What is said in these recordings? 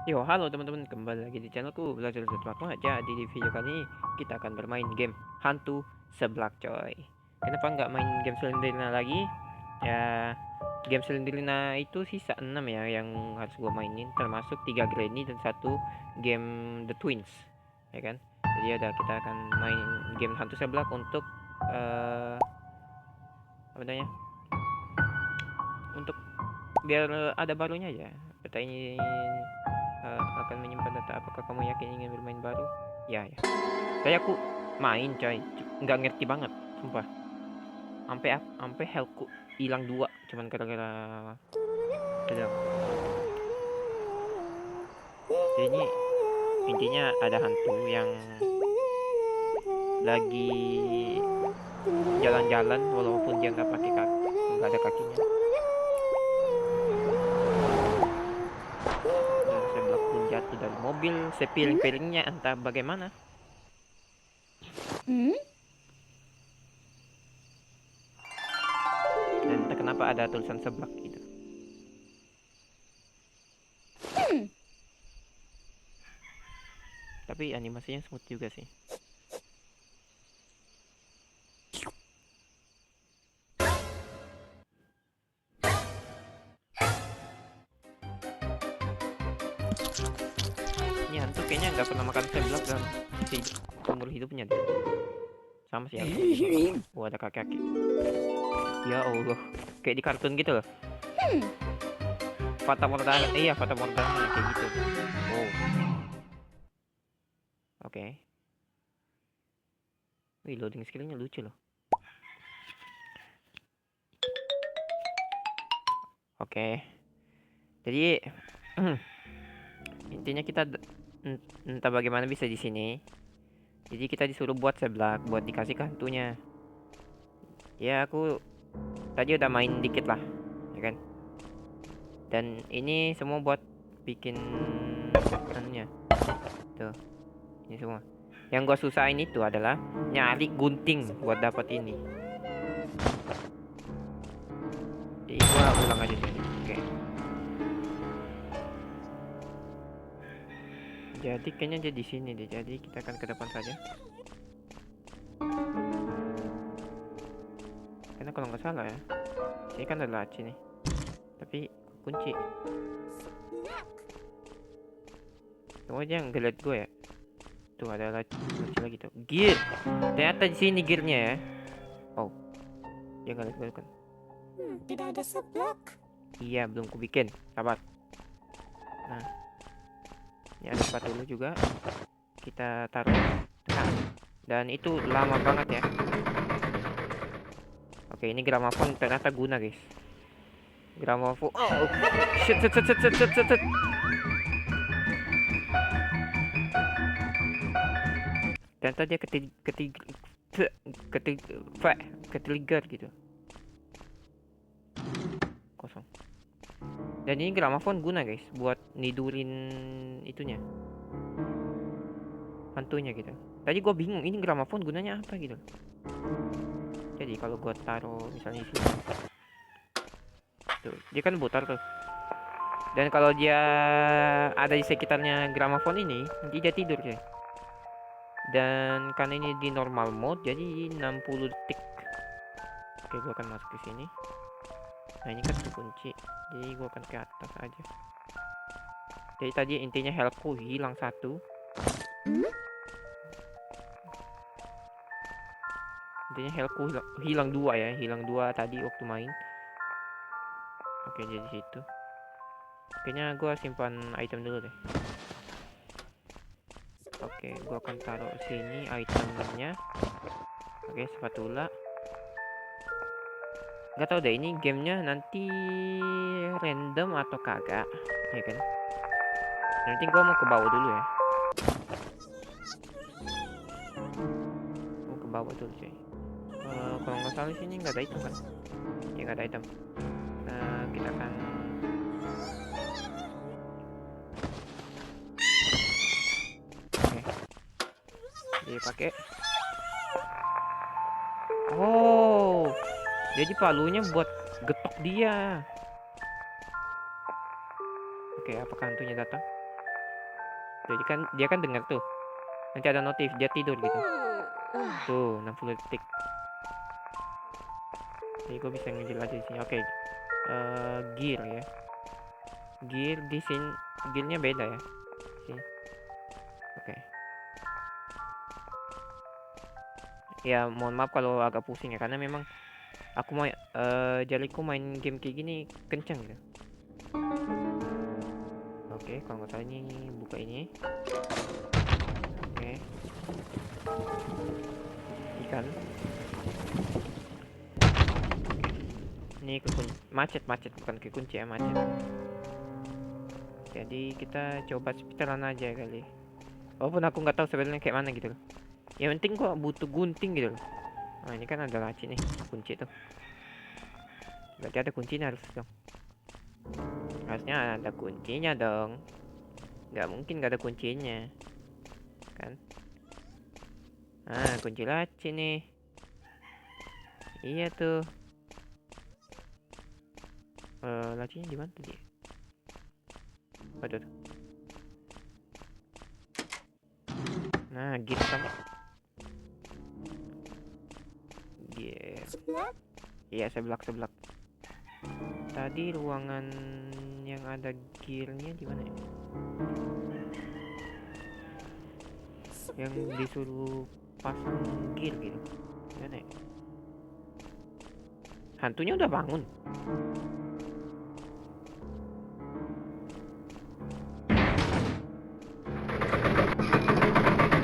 Yo, halo teman-teman, kembali lagi di channelku Belajar Sesuatu aja. Di video kali ini kita akan bermain game hantu seblak coy. Kenapa nggak main game Slenderina lagi? Ya, game Slenderina itu sisa 6 ya yang harus gue mainin, termasuk 3 Granny dan satu game The Twins, ya kan? Jadi ada kita akan main game hantu seblak untuk apa namanya? Untuk biar ada barunya aja. Peta ini akan menyimpan data. Apakah kamu yakin ingin bermain baru? Ya, ya. Kayak aku main, coy. Nggak ngerti banget, sumpah. Sampai healthku hilang 2 cuman gara-gara sedang. Jadi ini intinya ada hantu yang lagi jalan-jalan walaupun dia nggak pakai kaki, nggak ada kakinya. Dan sebelah pun jatuh dari mobil, sepiring-piringnya entah bagaimana. Dan entah kenapa ada tulisan seblak gitu. Tapi animasinya smooth juga sih. Ini hantu kayaknya nggak pernah makan seblak dalam umur hidupnya deh. Sama sih aku juga. Wah, ada kaki-kaki. Ya Allah, kayak di kartun gitu loh. Fata Morgana, iya Fata Morgana kayak gitu. Oh, oke. Wih, loading skillnya lucu loh. Oke. Jadi intinya kita entah bagaimana bisa di sini. Jadi kita disuruh buat seblak, buat dikasih ke hantunya. Ya aku tadi udah main dikit lah, ya kan. Dan ini semua buat bikin anunya. Tuh, ini semua. Yang gua susahin itu adalah nyari gunting buat dapat ini. Jadi gua ulang aja sini. Oke. Jadi kayaknya dia di sini deh. Jadi kita akan ke depan saja. Karena kalau nggak salah ya, sini kan ada laci nih. Tapi kunci. Kamu aja yang ngeliat gue ya. Tuh ada laci lagi tuh. Gear. Ternyata di sini gearnya ya. Oh, dia nggak lihat gue kan. Tidak ada seblak. Iya, belum ku bikin. Sabar. Nah, ini ada spatula juga. Kita taruh tengah. Dan itu lama banget ya. Oke, ini gramafon ternyata guna guys. Gramafon. Oh, shit, shit, shit, shit, shit, shit, shit, shit. Ternyata dia ketrigger gitu. Kosong. Dan ini gramafon guna guys buat nidurin itunya, hantunya gitu. Tadi gue bingung ini gramafon gunanya apa gitu. Jadi kalau gue taruh misalnya di sini, tuh dia kan putar tuh. Dan kalau dia ada di sekitarnya gramafon ini, nanti dia tidur ya. Dan karena ini di normal mode, jadi 60 detik. Oke, gue akan masuk ke sini. Nah ini kan kunci, jadi gue akan ke atas aja. Jadi tadi intinya healthku hilang 1. Intinya healthku hilang 2 ya, hilang 2 tadi waktu main. Oke, jadi situ. Kayaknya gue simpan item dulu deh. Oke, gue akan taruh sini itemnya. Oke, spatula. Gak tau deh ini gamenya nanti random atau kagak, ya kan? Nanti gue mau ke bawah dulu ya. Mau ke bawah dulu cuy. Kalau nggak salah sini nggak ada item kan? Ya nggak ada item. Kita akan dipakai. Oh, jadi palunya buat getok dia. Oke, apakah hantunya datang? Jadi kan dia kan dengar tuh. Nanti ada notif dia tidur gitu. Tuh 60 detik. Jadi gue bisa ngejelajah di sini. Oke. Gear ya. Gear di sini gearnya beda ya. Sini. Oke. Ya mohon maaf kalau agak pusing ya karena memang aku mau jariku main game kayak gini kenceng gitu. Oke, kalau nggak salah ini buka ini. Oke. Ikan. Ini macet bukan kekunci ya, macet. Jadi kita coba speedrun aja kali. Walaupun aku nggak tahu sebenarnya kayak mana gitu loh. Yang penting kok butuh gunting gitu loh. Nah ini kan ada laci nih, kunci tuh. Berarti ada kuncinya harus dong. Harusnya ada kuncinya dong. Nggak mungkin nggak ada kuncinya, kan? Ah kunci laci nih. Iya tuh. Lacinya di mana tuh dia? Waduh. Nah gitu sama. Yeah. Seblak. Iya seblak. Tadi ruangan yang ada gearnya di mana ya? Yang disuruh pasang gear gitu. Mana ya? Hantunya udah bangun.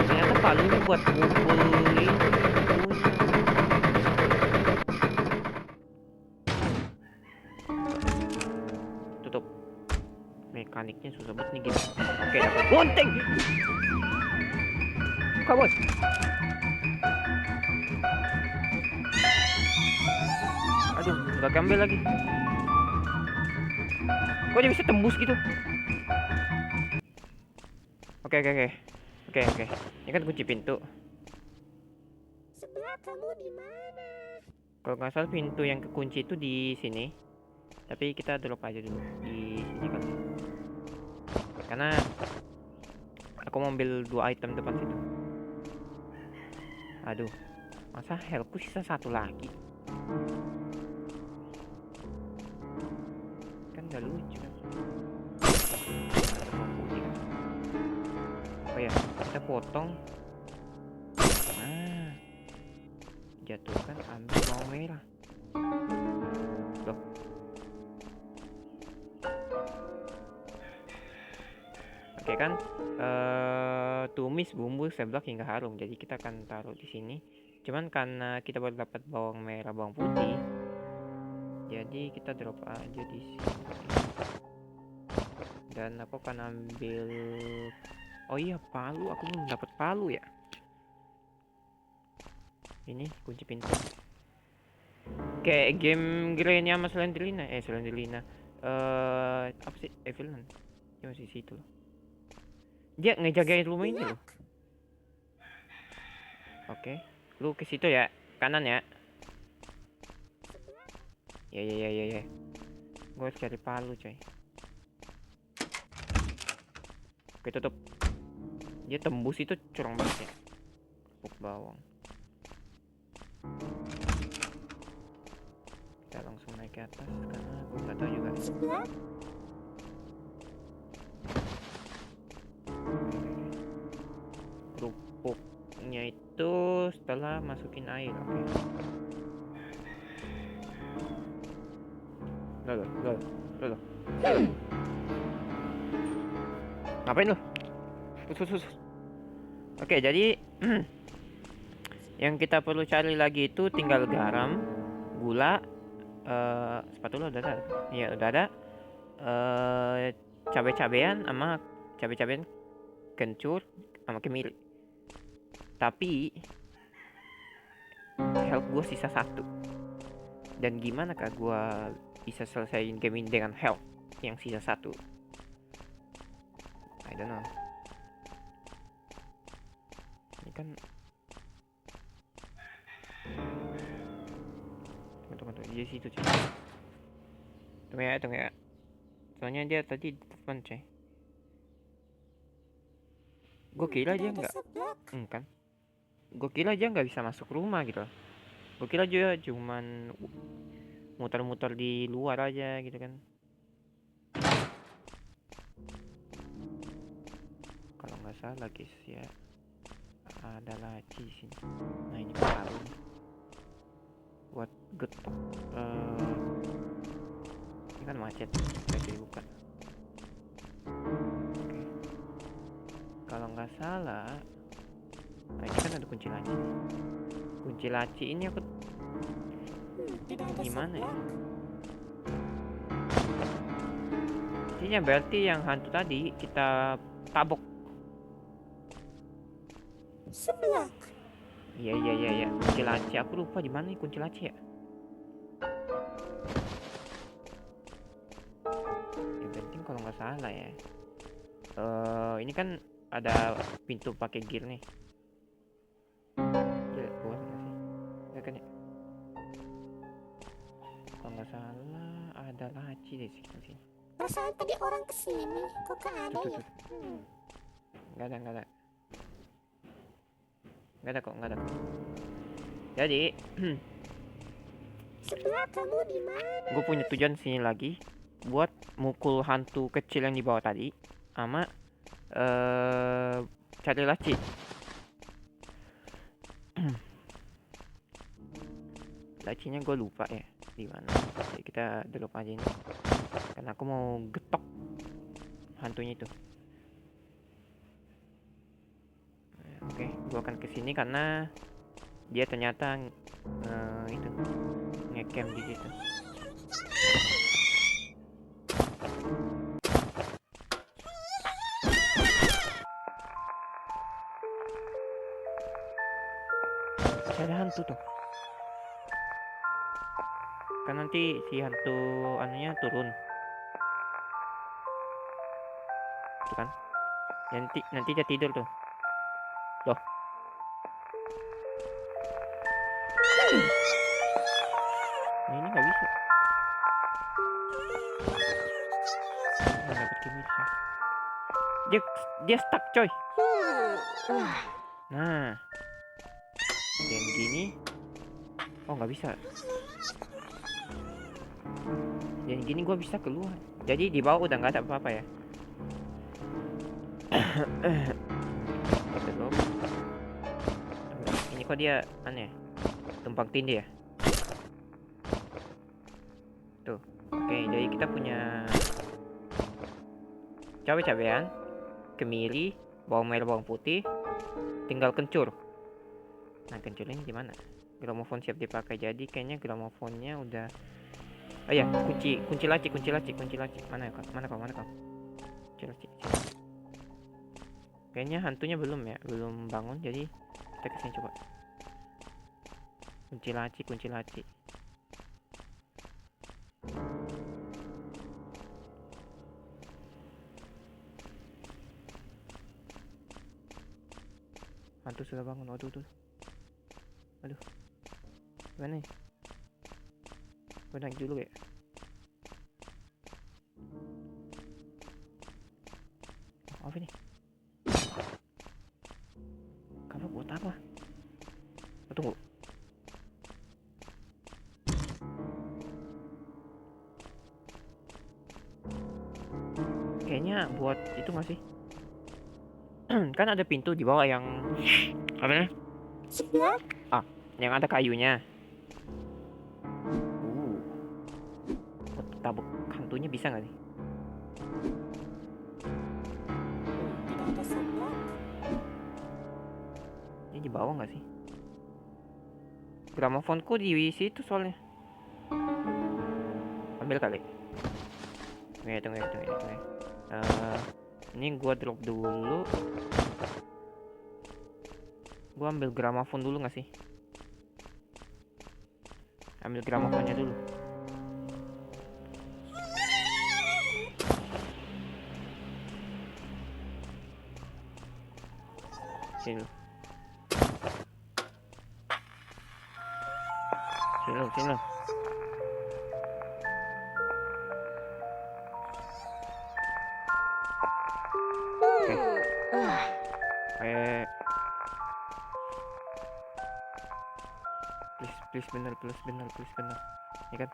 Ternyata palunya buat mukul ini hantunya. Tutup. Mekaniknya susah banget nih game. Oke, dapat gunting. Buka bos. Aduh, nggak gambar lagi. Kok dia bisa tembus gitu? Oke. Ini kan kunci pintu. Seblak, kamu di mana? Kalau nggak salah pintu yang kekunci itu di sini. Tapi kita drop aja dulu di sini kan. Karena aku mau ambil 2 item depan situ. Aduh, masa healthku sisa 1 lagi? Kan nggak lucu kan? Ada lampunya kan? Oh ya, kita potong. Nah, jatuhkan ambil bawang merah. Loh. Oke kan? Tumis bumbu seblak hingga harum. Jadi kita akan taruh di sini. Cuman karena kita baru dapat bawang merah, bawang putih, jadi kita drop aja di sini. Dan aku akan ambil. Oh iya, palu. Aku belum dapat palu ya. Ini kunci pintu. Kayak game Granny sama Slenderina. Slenderina. Apa sih? Evelyn. Dia masih situ loh. Dia ngejagain rumah ini loh. Oke. Lu ke situ ya. Kanan ya. Ya. Gue harus cari palu coy. Oke tutup. Dia tembus itu curang banget ya. Kerupuk bawang. Kita langsung naik ke atas karena aku nggak tahu juga. Seblak. Kerupuknya itu setelah masukin air. Oke. Loh. Ngapain lu? Sus. Oke, jadi yang kita perlu cari lagi itu tinggal garam, gula, spatula udah ada. Iya, udah ada. Cabai-cabean sama cabai-cabean kencur sama kemiri. Tapi health gue sisa 1. Dan gimana kah gue bisa selesaiin game ini dengan health yang sisa 1? I don't know. Ini kan tunggu di situ cuy. Tunggu ya. Soalnya dia tadi di depan coy. Gue kira dia Tidak ada nggak, seblak. kan? Gue kira dia nggak bisa masuk rumah gitu loh. Gue kira dia cuman muter-muter di luar aja gitu kan. Kalau nggak salah guys ya, ada laci di sini. Nah ini palu nih buat getok. Ini kan macet, nggak bisa dibuka. Oke. Kalau nggak salah, nah ini kan ada kunci laci. Kunci laci ini aku Tidak ada gimana ya? seblak. Intinya berarti yang hantu tadi kita tabok. Seblak. Iya. Kunci laci. Aku lupa di mana nih kunci laci ya. Yang penting kalau nggak salah ya. Ini kan ada pintu pakai gear nih. Gila, keluar nggak sih? Ya kan ya. Kalau nggak salah ada laci di sini. Perasaan tadi orang kesini. Kok gak ada Tuh. ya? Nggak ada. Nggak ada kok. Jadi, Seblak, kamu di mana? gue punya tujuan sini lagi buat mukul hantu kecil yang di bawah tadi, sama cari laci. Lacinya gue lupa ya di mana. Jadi kita drop aja ini. Karena aku mau getok hantunya itu. Oke, gue akan kesini karena dia ternyata itu ngecamp di situ. Masih ada hantu tuh. Kan nanti si hantu anunya turun. Tuh kan. Nanti dia tidur tuh. Loh. Nah, ini nggak bisa. Nggak dapet kimisnya. Dia stuck coy. Nah. Dan gini. Oh nggak bisa. Dan gini gue bisa keluar. Jadi di bawah udah nggak ada apa-apa ya. Kita drop. Ini kok dia aneh. Tumpang tindih ya. Tuh. Oke, jadi kita punya cabai-cabean, kemiri, bawang merah, bawang putih, tinggal kencur. Nah, kencur ini gimana? Gramofon siap dipakai. Jadi kayaknya gramofonnya udah. Oh ya, kunci laci. Mana kau? Kunci laci. Kayaknya hantunya belum ya, belum bangun. Jadi kita kesini coba. Kunci laci. Hantu sudah bangun. Waduh. Gimana nih? Gue naik dulu ya. Apa ini? Kamu buat apa? Oh, tunggu. Kayaknya buat itu nggak sih? Kan ada pintu di bawah yang apa nih? Seblak. Yang ada kayunya. Tabuk hantunya bisa nggak nih? Tidak ada seblak. Ini di bawah nggak sih? Gramofonku di situ soalnya. Ambil kali. Tunggu. Ini gua drop dulu. Gua ambil gramofon dulu nggak sih? Ambil gramofonnya dulu. Sini lu. Eh, please bener, ya kan?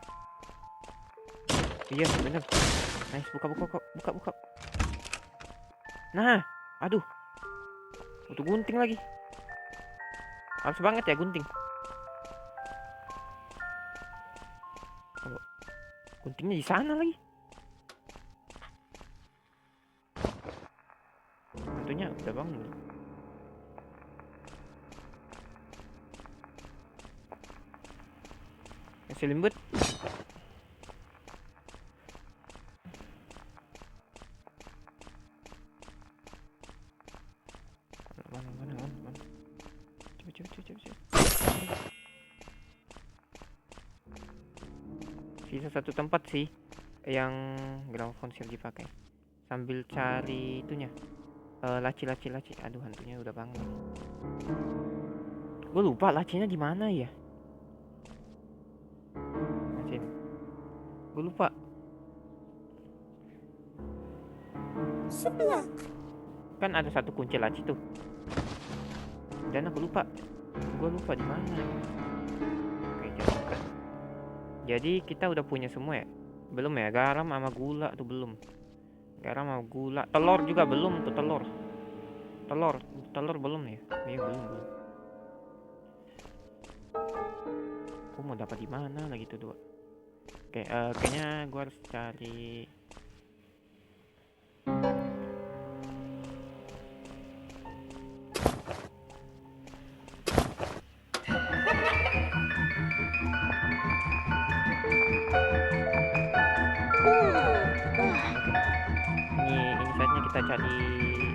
Iya bener. Nice, buka. Nah, aduh, butuh gunting lagi. Harus banget ya gunting. Kalau guntingnya di sana lagi. Tentunya udah bangun. Masih lembut. Mana. Coba. Sisa satu tempat sih yang gramofon siap dipakai. Sambil cari itunya. Laci. Aduh, hantunya udah bangun. Gue lupa lacinya di mana ya. Laci. Gue lupa. Sebelah. Kan ada satu kunci laci tuh. Dan aku lupa. Gue lupa di mana. Oke, jadi kita udah punya semua ya? Belum ya? Garam sama gula tuh belum. Garam sama gula. Telur juga belum tuh, telur. Telur belum ya? Iya, belum. Aku mau dapat di mana lagi tuh 2. Oke, kayaknya gue harus cari. Ini saatnya kita cari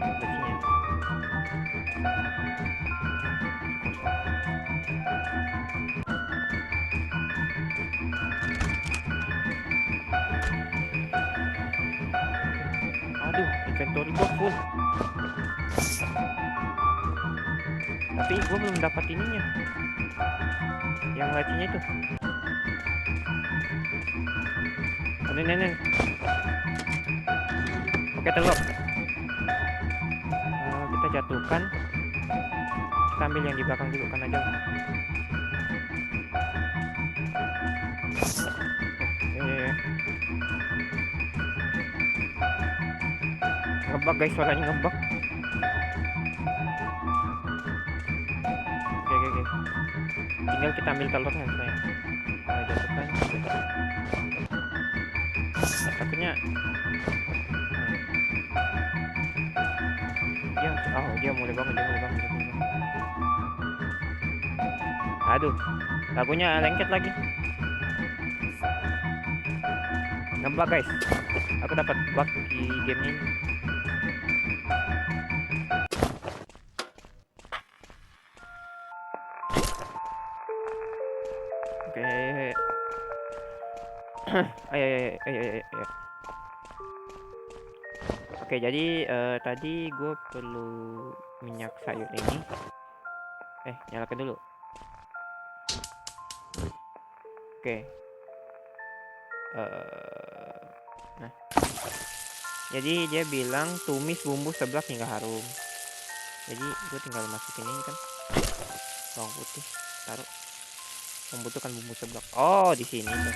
lacinya. Aduh, inventory gue full. Tapi gue belum dapat ininya. Yang lacinya itu. Nen. Oke, telur. Kita jatuhkan. Kita ambil yang di belakang dulu kan aja. Ngebug guys, suaranya ngebug. Oke. Tinggal kita ambil telurnya saya. Jatuhkan. Takutnya dia mulai bangun. Aduh, lagunya lengket lagi. Ngebug guys. Aku dapat bug di game ini. Oke. Ayo. Oke, jadi tadi gue perlu minyak sayur ini. Nyalakan dulu. Oke. Nah. Jadi dia bilang tumis bumbu seblak hingga harum. Jadi gue tinggal masukin ini kan. Bawang putih, taruh. Membutuhkan bumbu seblak. Oh, di sini tuh.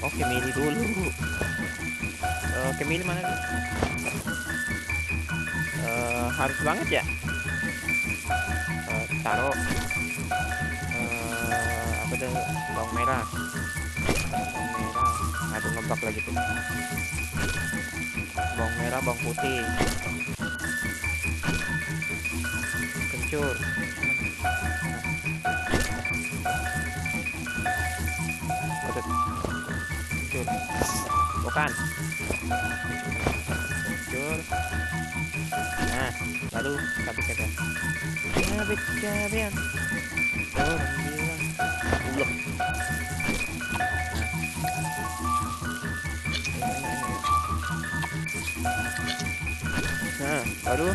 Oke, milih dulu. Oke, milih mana? Harus banget ya. Taruh. Apa tuh? Bawang merah. Aduh, ngebak lagi tuh. Bawang merah, bawang putih. Kencur. Bukan. Kencur. Nah, baru cabai-cabean. Orang bilang ulek. Nah, baru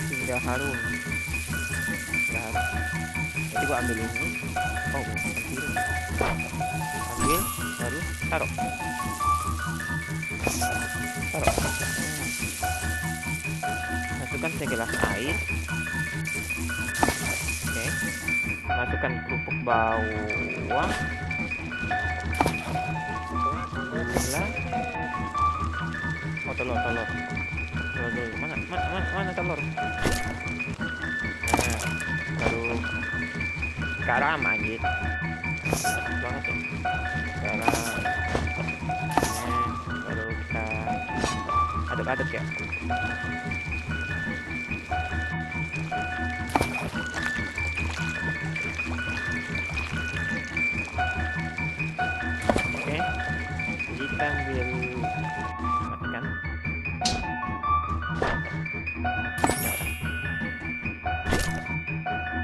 hingga harum. Jadi gua ambil ini. Ambil Taruh. Taruh. Masukkan segelas air. Oke. Masukkan kerupuk bawang. Gula. Oh, telur. Telur dulu. Mana telur? Nah, baru garam anjir. Banget ya. Garam. Baru kita aduk-aduk ya. Oke. Jadi kita ambil matikan.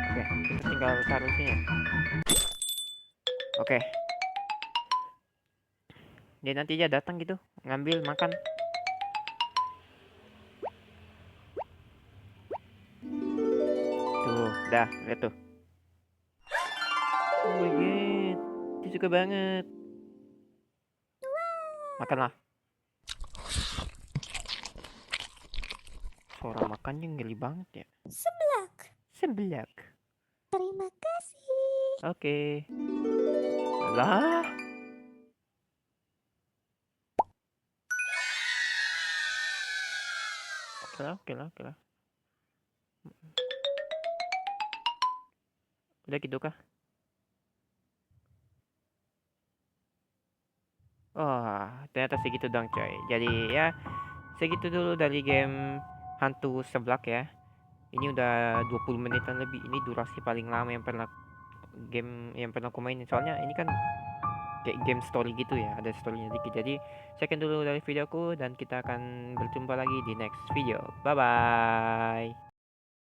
Oke, kita tinggal taruh sini ya. Oke. Dia nanti aja datang gitu, ngambil makan. Tuh, dah, lihat tuh. Oh my god, dia suka banget. Makanlah. Suara makannya ngeri banget ya. Seblak. Seblak. Terima kasih. Oke. Lah. Oke lah. Udah gitu kah? Oh, ternyata segitu dong coy. Jadi ya segitu dulu dari game hantu seblak ya. Ini udah 20 menitan lebih. Ini durasi paling lama yang pernah aku mainin. Soalnya ini kan kayak game story gitu ya, ada storynya dikit. Jadi sekian dulu dari videoku dan kita akan berjumpa lagi di next video. Bye bye.